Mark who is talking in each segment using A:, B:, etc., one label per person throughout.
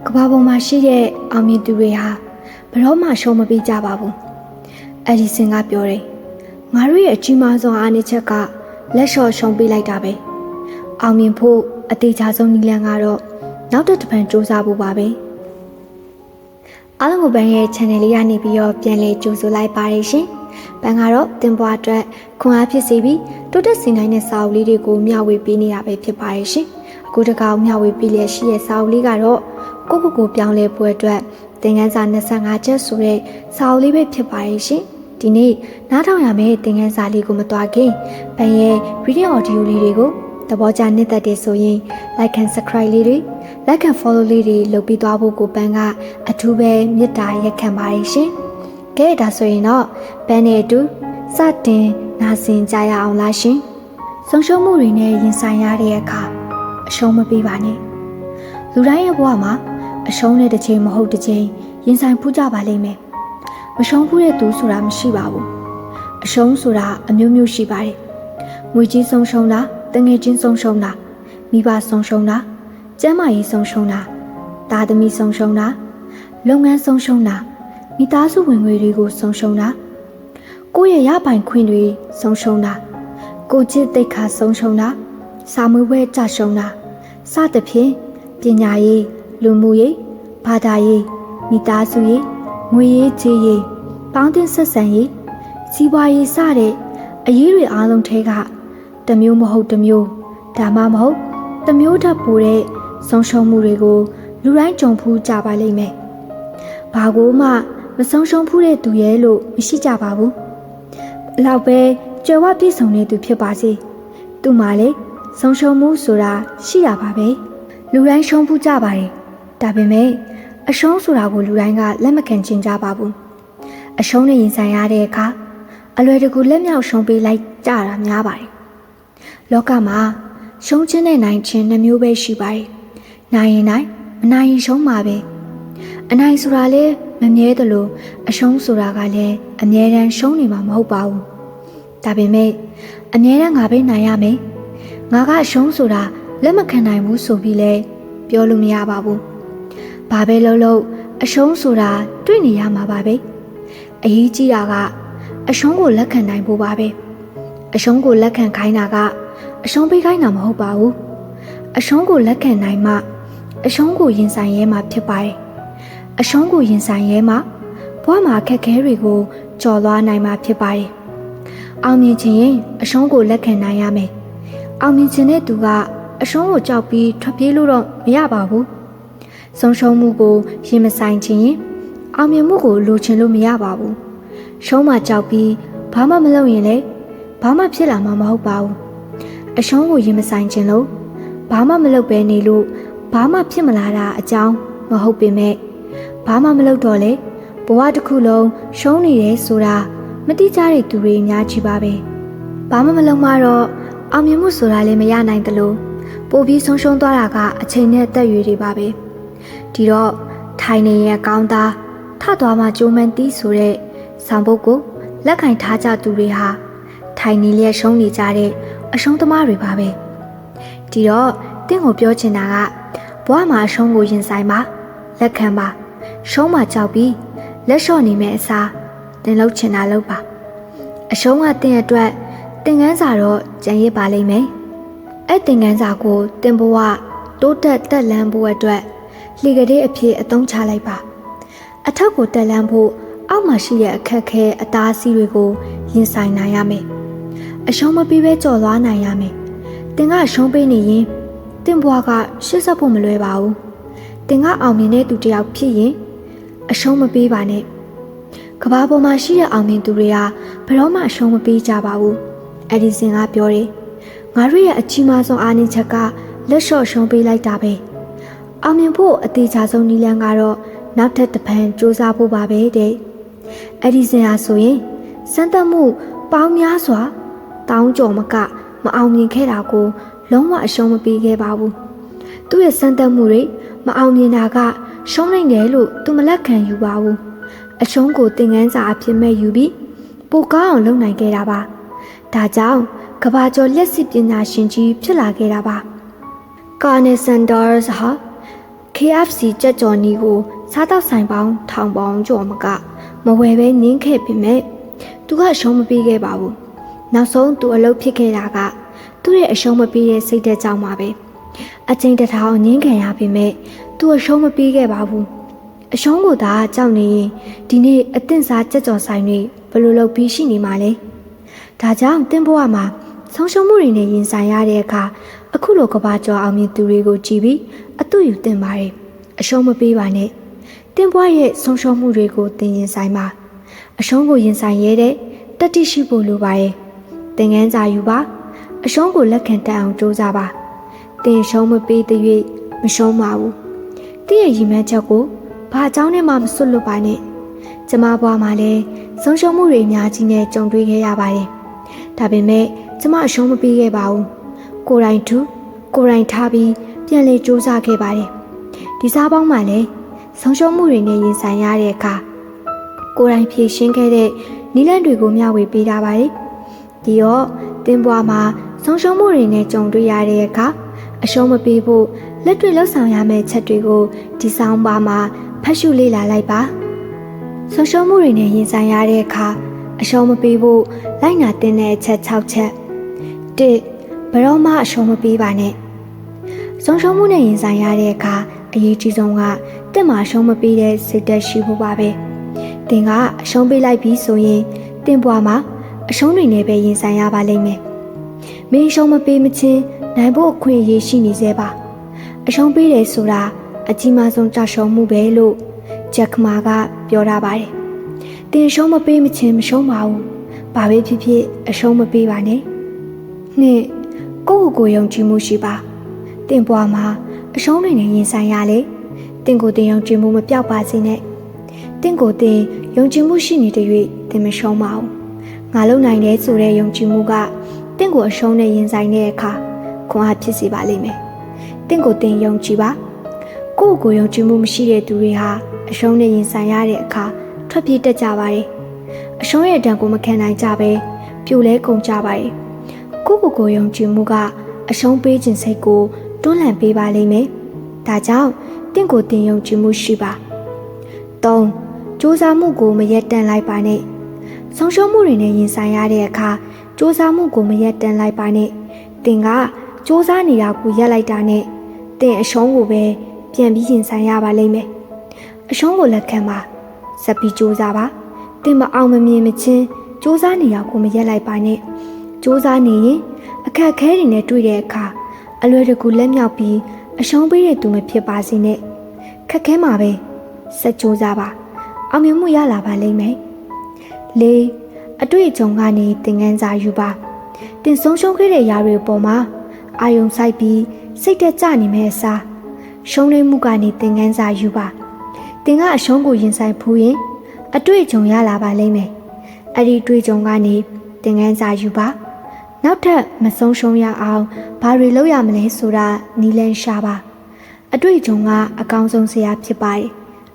A: ကဘာပေါ်မှာရှိတဲ့အောင်မြင်သူတွေဟာဘယ်တော့မှရှုံးမပေးကြပါဘူး။အဒီဆင်ကပြောတယ်။ငါတို့ရဲ့အကြီးမားဆုံးအားနည်းချက်ကလက်လျှော့ရှုံးပေးလိုက်တာပဲ။အောင်မြင်ဖို့အသေးချာဆုံးနည်းလမ်းကတော့နောက်တစ်ပံစူးစမ်းဖို့ပါပဲ။အားလုံးကိုဘန်ရဲ့ channel လေးကနေပြီးတော့ပြန်လည်ကြိုဆိုလိုက်ပါရရှင်။ဘန်ကတော့တင်ပွားအတွက်ခွန်အားဖြစ်စေပြီးတိုးတက်စင်တိုင်းတဲ့စာအုပ်လေးတွေကိုမျှဝေပေးနေတာပဲဖြစ်ပါရဲ့ရှင်။အခုတကောင်မျှဝေပေးလျက်ရှိတဲ့စာအုပ်လေးကတော့ကိုပြောင်းလဲပွဲအတွက်သင်ခန်းစာ25ချက်ဆိုတဲ့စာအုပ်လေးပဲဖြစ်ပါရဲ့ရှင်။ဒီနေ့နားထောင်ရမယ့်သင်ခန်းစာလေးကိုမတွားခင်ဘန်ရဲ့ video audio လေးတွေကိုသဘောကျနှစ်သက်တယ်ဆိုရင် like and subscribe လေးတွေ like and follow လေးတွေလုပ်ပြီးသွားဖို့ကိုဘန်ကအထူးပဲမေတ္တာရက်ခံပါရဲ့ရှင်။ကဲဒါဆိုရင်တော့ဘန်နဲ့အတူစတင်နာဆင်ကြရအောင်လားရှင်။ဆုံးရှုံးမှုတွေနဲ့ရင်ဆိုင်ရတဲ့အခါအရှုံးမပေးပါနဲ့။လူတိုင်းရဲ့ဘဝမှာအရှုံးတဲ့တစ်ချိန်မဟုတ်တစ်ချိန်ရင်ဆိုင်ဖူးကြပါလိမ့်မယ်။မရှုံးဖူးတဲ့သူဆိုတာမရှိပါဘူး။အရှုံးဆိုတာအမျိုးမျိုးရှိပါတယ်။ငွေကြီးဆုံးရှုံးတာတငယ်ချင်းဆုံးရှုံးတာမိဘဆုံးရှုံးတာကျန်းမာရေးဆုံးရှုံးတာသားသမီးဆုံးရှုံးတာလုပ်ငန်းဆုံးရှုံးတာမိသားစုဝင်ငွေတွေကိုဆုံးရှုံးတာကိုယ့်ရဲ့ရပိုင်ခွင့်တွေဆုံးရှုံးတာကိုချစ်သိက္ခာဆုံးရှုံးတာစာမွေးပွဲကြရှုံးတာစသဖြင့်ပညာရေးလူမှုရေးဘာသာရေးမိသားစုရေးငွေရေးချေးရေးပေါင်းတင်ဆက်ဆံရေးစီးပွားရေးစတဲ့အရေးတွေအားလုံးထဲကတစ်မျိုးမဟုတ်တစ်မျိုးဒါမှမဟုတ်တစ်မျိုးထပ်ပိုတဲ့ဆုံးရှုံးမှုတွေကိုလူတိုင်းကြုံဖူးကြပါလိမ့်မယ်။ဘာကိုမှမဆုံးရှုံးဖူးတဲ့သူရဲ့လို့မရှိကြပါဘူး။လောက်ပဲကြွယ်ဝပြည့်စုံတဲ့သူဖြစ်ပါစေ။သူ့မှာလေဆုံးရှုံးမှုဆိုတာရှိတာပါပဲ။လူတိုင်းရှုံးဖူးကြပါတယ်။ဒါပေမဲ့အရှုံးဆိုတာကိုလူတိုင်းကလက်မခံချင်ကြပါဘူး။အရှုံးနဲ့ရင်ဆိုင်ရတဲ့အခါအလွယ်တကူလက်မြောက်ရှုံးပေးလိုက်ကြတာများပါတယ်။လောကမှာရှုံးခြင်းနဲ့နိုင်ခြင်းနှမျိုးပဲရှိပါတယ်။နိုင်ရင်နိုင်မနိုင်ရင်ရှုံးမှာပဲ။အနိုင်ဆိုတာလည်းမမြဲသလိုအရှုံးဆိုတာကလည်းအမြဲတမ်းရှုံးနေမှာမဟုတ်ပါဘူး။ဒါပေမဲ့အမြဲတမ်းငါပဲနိုင်ရမယ်။ငါကအရှုံးဆိုတာလက်မခံနိုင်ဘူးဆိုပြီးလဲပြောလို့မရပါဘူး။ဘာပဲလုပ်လို့အရှုံးဆိုတာတွေ့နေရမှာပါပဲ။အရေးကြီးတာကအရှုံးကိုလက်ခံနိုင်ဖို့ပါပဲ။အရှုံးကိုလက်ခံခိုင်းတာကအရှုံးပေးခိုင်းတာမဟုတ်ပါဘူး။အရှုံးကိုလက်ခံနိုင်မှအရှုံးကိုရင်ဆိုင်ရဲမှာဖြစ်ပါတယ်။အရှုံးကိုရင်ဆိုင်ရဲမှာဘဝမှာအခက်အခဲတွေကိုကျော်လွှားနိုင်မှာဖြစ်ပါတယ်။အောင်မြင်ခြင်းရင်အရှုံးကိုလက်ခံနိုင်ရမယ်။အောင်မြင်ခြင်းတဲ့သူကအရှုံးကိုကြောက်ပြီးထွက်ပြေးလို့တော့မရပါဘူး။ဆုံးရှုံးမှုကိုရင်မဆိုင်ခြင်းရင်အောင်မြင်မှုကိုလိုချင်လို့မရပါဘူး။ရှုံးမှကြောက်ပြီးဘာမှမလုပ်ရင်လည်းဘာမှဖြစ်လာမှာမဟုတ်ပါဘူး။အရှုံးကိုရင်မဆိုင်ခြင်းလို့ဘာမှမလုပ်ဘဲနေလို့ဘာမှဖြစ်မလာတာအကြောင်းမဟုတ်ပေမဲ့ဘာမှမလုပ်တော့လေဘဝတစ်ခုလုံးရှုံးနေတယ်ဆိုတာမတိကျတဲ့သူတွေအများကြီးပါပဲ။ဘာမှမလုပ်မှတော့အောင်မြင်မှုဆိုတာလည်းမရနိုင်သလိုပိုပြီးဆုံးရှုံးသွားတာကအချိန်နဲ့တက်ရွေတွေပါပဲ။ဒီတော့ထိုင်နေရကောင်းသားထသွားမှကြိုးမှန်းတီးဆိုတဲ့ဆောင်ပုဒ်ကိုလက်ကင်ထားကြသူတွေဟာထိုင်နေလျက်ရှုံးနေကြတဲ့အရှုံးသမားတွေပါပဲ။ဒီတော့တင့်ကိုပြောချင်တာကဘဝမှာအရှုံးကိုရင်ဆိုင်ပါလက်ခံပါရှုံးမှကြောက်ပြီးလက်လျှော့နေမယ့်အစားတင်လှုပ်ချင်တာလုပ်ပါအရှုံးကတင့်အတွက်သင်ခန်းစာတော့ကြံရစ်ပါလိမ့်မယ်။အဲ့သင်ခန်းစာကိုတင်ဘဝတိုးတက်တက်လန်းဖို့အတွက်လှေကလေးအဖြစ်အသုံးချလိုက်ပါအထက်ကိုတက်လန်းဖို့အောက်မှာရှိတဲ့အခက်ခဲအသားအဆီးတွေကိုရင်ဆိုင်နိုင်ရမယ်။အရှုံးမပေးဘဲကြော်လွှားနိုင်ရမယ်။တင်ကရှုံးပေးနေရင်တင်ဘွားကရှစ်ဆက်ဖို့မလွယ်ပါဘူး။တင်ကအောင်မြင်တဲ့သူတစ်ယောက်ဖြစ်ရင်အရှုံးမပေးပါနဲ့။ကဘာပေါ်မှာရှိတဲ့အောင်မြင်သူတွေကဘယ်တော့မှအရှုံးမပေးကြပါဘူး။အဒီဆင်ကပြောတယ်။ငါတို့ရဲ့အကြီးမားဆုံးအားနည်းချက်ကလက်လျှော့ရှုံးပေးလိုက်တာပဲ။အောင်မြင်ဖို့အသေးချာဆုံးနည်းလမ်းကတော့နောက်ထပ်တစ်ဖန်စူးစမ်းဖို့ပါပဲတဲ့။အဒီဆင်ဟာဆိုရင်စမ်းသပ်မှုပေါင်းများစွာတောင်းကြော်မကမအောင်မြင်ခဲ့တာကိုလုံးဝအရှုံးမပေးခဲ့ပါဘူး။သူ့ရဲ့စမ်းသပ်မှုတွေမအောင်မြင်တာကရှုံးနိုင်တယ်လို့သူမလက်ခံယူပါဘူး။အရှုံးကိုသင်ခန်းစာအဖြစ်မဲ့ယူပြီးပိုကောင်းအောင်လုပ်နိုင်ခဲ့တာပါ။ဒါကြောင့်ကဘာကျော်လက်စစ်ပညာရှင်ကြီးဖြစ်လာခဲ့တာပါ။ကာနယ်ဆန်ဒါစ်ဟာခ KFC ကြက်ကြော်နီကိုစားတော့ဆိုင်ပေါင်းထောင်ပေါင်းကျော်မကမဝယ်ပဲနင်းခဲ့ပေမဲ့သူကအရှုံးမပေးခဲ့ပါဘူးနောက်ဆုံးသူအလုပ်ဖြစ်ခဲ့တာကသူ့ရဲ့အရှုံးမပေးတဲ့စိတ်တဲ့ကြောင့်ပါပဲအချိန်တစ်ထောင်နင်းခံရပေမဲ့သူအရှုံးမပေးခဲ့ပါဘူးအရှုံးကိုသာကြောက်နေရင်ဒီနေ့အသင့်စားကြက်ကြော်ဆိုင်တွေဘယ်လိုလုပ်ပြီးရှိနေမှာလဲဒါကြောင့်တင်းဘဝမှာဆုံးရှုံးမှုတွေနဲ့ရင်ဆိုင်ရတဲ့အခါအခုလိုကဘာကျော်အောင်မြင်သူတွေကိုကြည်ပြီးအတူယူတင်ပါတယ်အရှုံးမပေးပါနဲ့တင်းဘဝရဲ့ဆုံးရှုံးမှုတွေကိုတင်ရင်ဆိုင်ပါအရှုံးကိုရင်ဆိုင်ရတဲ့တတိရှိဖို့လိုပါတယ်သင်ခန်းစာယူပါအရှုံးကိုလက်ခံတတ်အောင်ကြိုးစားပါတင်ရှုံးမပေးတဲ့၍မရှုံးပါဘူးတင့်ရဲ့ရည်မှန်းချက်ကိုဘာအကြောင်းနဲ့မှမစွတ်လွတ်ပါနဲ့ကျမဘွားမှာလည်းဆုံးရှုံးမှုတွေအများကြီးနဲ့ကြုံတွေ့ခဲ့ရပါတယ်ဒါပေမဲ့ကျမအရှုံးမပေးခဲ့ပါဘူးကိုယ်တိုင်ထူကိုယ်တိုင်ထားပြီးပြန်လေစူးစမ်းခဲ့ပါတယ်ဒီစားပေါင်းမှာလည်းဆုံးရှုံးမှုတွေနဲ့ရင်ဆိုင်ရတဲ့အခါကိုယ်တိုင်ဖြေရှင်းခဲ့တဲ့နည်းလမ်းတွေကိုမျှဝေပေးထားပါတယ်ဒီတော့တင်းပွားမှာဆုံးရှုံးမှုတွေနဲ့ကြုံတွေ့ရတဲ့အခါအရှုံးမပေးဖို့လက်တွေ့လှုပ်ဆောင်ရမယ့်ချက်တွေကိုဒီဆောင်ပါမှာဖတ်ရှုလေ့လာလိုက်ပါဆုံးရှုံးမှုတွေနဲ့ရင်ဆိုင်ရတဲ့အခါအရှုံးမပေးဖို့လိုက်နာတင်တဲ့အချက်6ချက်1ဘယ်တော့မှအရှုံးမပေးပါနဲ့ဆုံးရှုံးမှုနဲ့ရင်ဆိုင်ရတဲ့အခါအရေးကြီးဆုံးကတက်မှာအရှုံးမပေးတဲ့စိတ်သက်ရှိဖို့ပါပဲတင်ကအရှုံးပေးလိုက်ပြီးဆိုရင်တင်ပွားမှာအရှုံးတွေနဲ့ပဲရင်ဆိုင်ရပါလိမ့်မယ်မင်းအရှုံးမပေးမချင်းနိုင်ဖို့အခွင့်အရေးရှိနေသေးပါအရှုံးပေးတယ်ဆိုတာအကြီးမားဆုံးကြရှုံးမှုပဲလို့ဂျက်မာကပြောထားပါတယ်တင်အရှုံးမပေးမချင်းမရှုံးပါဘူးဘာပဲဖြစ်ဖြစ်အရှုံးမပေးပါနဲ့နှစ်ကိုယ့်ကိုယ်ယုံကြည်မှုရှိပါတင်ပွားမှာအရှုံးတွေနဲ့ရင်ဆိုင်ရလေတင်ကိုယ်တင်ယုံကြည်မှုမပြောက်ပါစေနဲ့တင်ကိုယ်တင်ယုံကြည်မှုရှိနေတဲ့၍တင်မရှုံးပါဘူးငါလုံနိုင်တယ်ဆိုတဲ့ယုံကြည်မှုကတင့်ကိုအရှုံးနဲ့ရင်ဆိုင်တဲ့အခါခွန်အားဖြစ်စေပါလိမ့်မယ်။တင့်ကိုတင်ယုံကြည်ပါ။ကိုယ့်ကိုယုံကြည်မှုမရှိတဲ့သူတွေဟာအရှုံးနဲ့ရင်ဆိုင်ရတဲ့အခါထွက်ပြေးတတ်ကြပါတယ်။အရှုံးရဲ့ဒဏ်ကိုမခံနိုင်ကြပဲပြိုလဲကုန်ကြပါတယ်။ကိုယ့်ကိုယုံကြည်မှုကအရှုံးပေးခြင်းစိတ်ကိုတွန်းလှန်ပေးပါလိမ့်မယ်။ဒါကြောင့်တင့်ကိုတင်ယုံကြည်မှုရှိပါ။၃စူးစမ်းမှုကိုမရက်တန့်လိုက်ပါနဲ့။ဆုံးရှုံးမှုတွေနဲ့ရင်ဆိုင်ရတဲ့အခါစူးစမ်းမှုကိုမရက်တန့်လိုက်ပါနဲ့တင်ကစူးစမ်းနေတာကိုရက်လိုက်တာနဲ့တင်အရှုံးကိုပဲပြန်ပြီးရင်ဆိုင်ရပါလိမ့်မယ်အရှုံးကိုလက်ခံပါစပ်ပြီးစူးစမ်းပါတင်မအောင်မမြင်မချင်းစူးစမ်းနေတာကိုမရက်လိုက်ပါနဲ့စူးစမ်းနေရင်အခက်ခဲတွေနဲ့တွေ့တဲ့အခါအလွယ်တကူလက်မြောက်ပြီးအရှုံးပေးတဲ့သူမဖြစ်ပါစေနဲ့ခက်ခဲမှာပဲစက်စူးစမ်းပါအောင်မြင်မှုရလာပါလိမ့်မယ်၄အတွေ့အကြုံကနေသင်ခန်းစာယူပါတင်ဆုံးရှုံးခဲ့တဲ့ຢာတွေပေါ်မှာအာယုံဆိုင်ပြီးစိတ်သက်ကြနေမဲ့အစားရှုံးနေမှုကနေသင်ခန်းစာယူပါတင်ကအရှုံးကိုရင်ဆိုင်ဖူးရင်အတွေ့အကြုံရလာပါလိမ့်မယ်အဲ့ဒီတွေ့ကြုံကနေသင်ခန်းစာယူပါနောက်ထပ်မဆုံးရှုံးရအောင်ဘာတွေလုပ်ရမလဲဆိုတာနီးလန်းရှာပါအတွေ့အကြုံကအကောင်းဆုံးဆရာဖြစ်ပါတယ်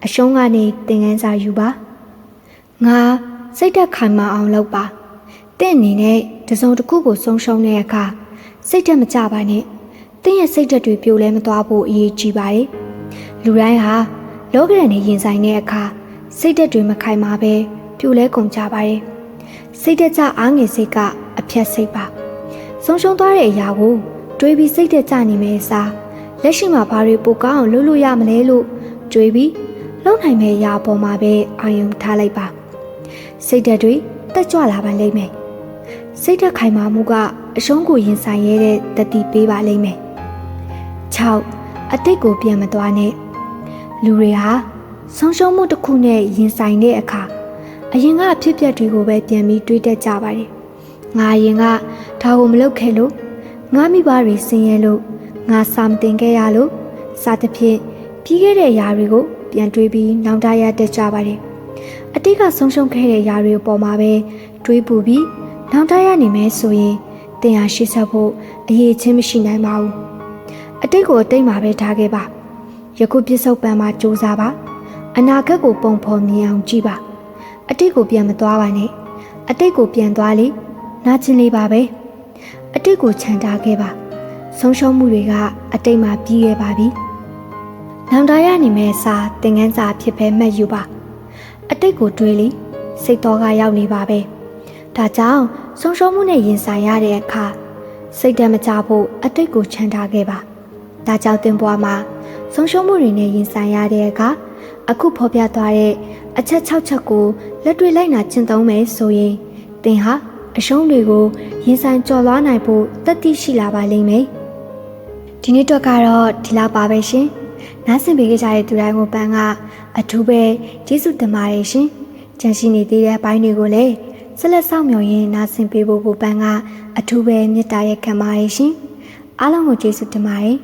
A: အရှုံးကနေသင်ခန်းစာယူပါငါစိတ်သက်ခိုင်မာအောင်လုပ်ပါတင့်အနေနဲ့တစုံတစ်ခုကိုဆုံးရှုံးတဲ့အခါစိတ်သက်မကြပါနဲ့တင့်ရဲ့စိတ်သက်တွေပြိုလဲမသွားဖို့အရေးကြီးပါတယ်လူတိုင်းဟာလောကရန်နဲ့ရင်ဆိုင်တဲ့အခါစိတ်သက်တွေမခိုင်မာပဲပြိုလဲကုန်ကြပါတယ်စိတ်သက်ကြအားငယ်စိတ်ကအဖြတ်စိတ်ပါဆုံးရှုံးသွားတဲ့အရာကိုတွေးပြီးစိတ်သက်ကြနေမယ့်အစားလက်ရှိမှာဘာတွေပိုကောင်းအောင်လုပ်လို့ရမလဲလို့တွေးပြီးလုပ်နိုင်မယ့်အရာပေါ်မှာပဲအာရုံထားလိုက်ပါစိတ်ဓာတ်တွေတက်ကြွလာပါလိမ့်မယ်စိတ်ဓာတ်ခိုင်မာမှုကအရှုံးကိုရင်ဆိုင်ရတဲ့တတိပေးပါလိမ့်မယ်6အတိတ်ကိုပြန်မသွားနဲ့လူတွေဟာဆုံးရှုံးမှုတစ်ခုနဲ့ရင်ဆိုင်တဲ့အခါအရင်ကအဖြစ်အပျက်တွေကိုပဲပြန်ပြီးတွေးတတ်ကြပါတယ်ငါအရင်ကဒါကိုမလုပ်ခဲ့လို့ငါမိဘတွေဆင်းရဲလို့ငါစာမတင်ခဲ့ရလို့စသဖြင့်ပြီးခဲ့တဲ့အရာတွေကိုပြန်တွေးပြီးနောင်တရတတ်ကြပါတယ်အတိတ်ကဆုံးရှုံးခဲ့တဲ့ຢာတွေအပေါ်မှာပဲတွေးပူပြီးနောင်တရနေမယ်ဆိုရင်တင်ဟာရှိဆက်ဖို့အရေးချင်းမရှိနိုင်ပါဘူးအတိတ်ကိုအတိတ်မှာပဲထားခဲ့ပါယခုပြစ္ဆုတ်ပံမှာစူးစမ်းပါအနာဂတ်ကိုပုံဖော်မြင်အောင်ကြည့်ပါအတိတ်ကိုပြန်မသွားပါနဲ့အတိတ်ကိုပြန်သွားလေနာကျင်လေးပါပဲအတိတ်ကိုခြံထားခဲ့ပါဆုံးရှုံးမှုတွေကအတိတ်မှာပြီးခဲ့ပါပြီ နောင်တရနေမဲ့စာသင်ခန်းစာဖြစ်ပဲမှတ်ယူပါအတိတ်ကိုတွေးလိစိတ်တော်ကရောက်နေပါပဲဒါကြောင့်ဆုံးရှုံးမှုနဲ့ရင်ဆိုင်ရတဲ့အခါစိတ်တမကြဖို့အတိတ်ကိုချန်ထားခဲ့ပါဒါကြောင့်သင်ဘဝမှာဆုံးရှုံးမှုတွေနဲ့ရင်ဆိုင်ရတဲ့အခါအခုဖော်ပြသွားတဲ့အချက်6ချက်ကိုလက်တွေ့လိုက်နာကျင့်သုံးမယ်ဆိုရင်သင်ဟာအရှုံးတွေကိုရင်ဆိုင်ကျော်လွှားနိုင်ဖို့တတ်သိရှိလာပါလိမ့်မယ်ဒီနေ့တော့ကတော့ဒီလောက်ပါပဲရှင်နားဆင်ပေးကြတဲ့သူတိုင်းကိုပန်းကအထူးပဲကျေးဇူးတင်ပါတယ်ရှင်ကြံရှိနေသေးတဲ့အပိုင်းတွေကိုလည်းဆက်လက်ဆောင်မြော်ရင်းနားဆင်ပေးဖို့ကိုပန်းကအထူးပဲမေတ္တာရက်ခံပါတယ်ရှင်အားလုံးကိုကျေးဇူးတင်ပါတယ်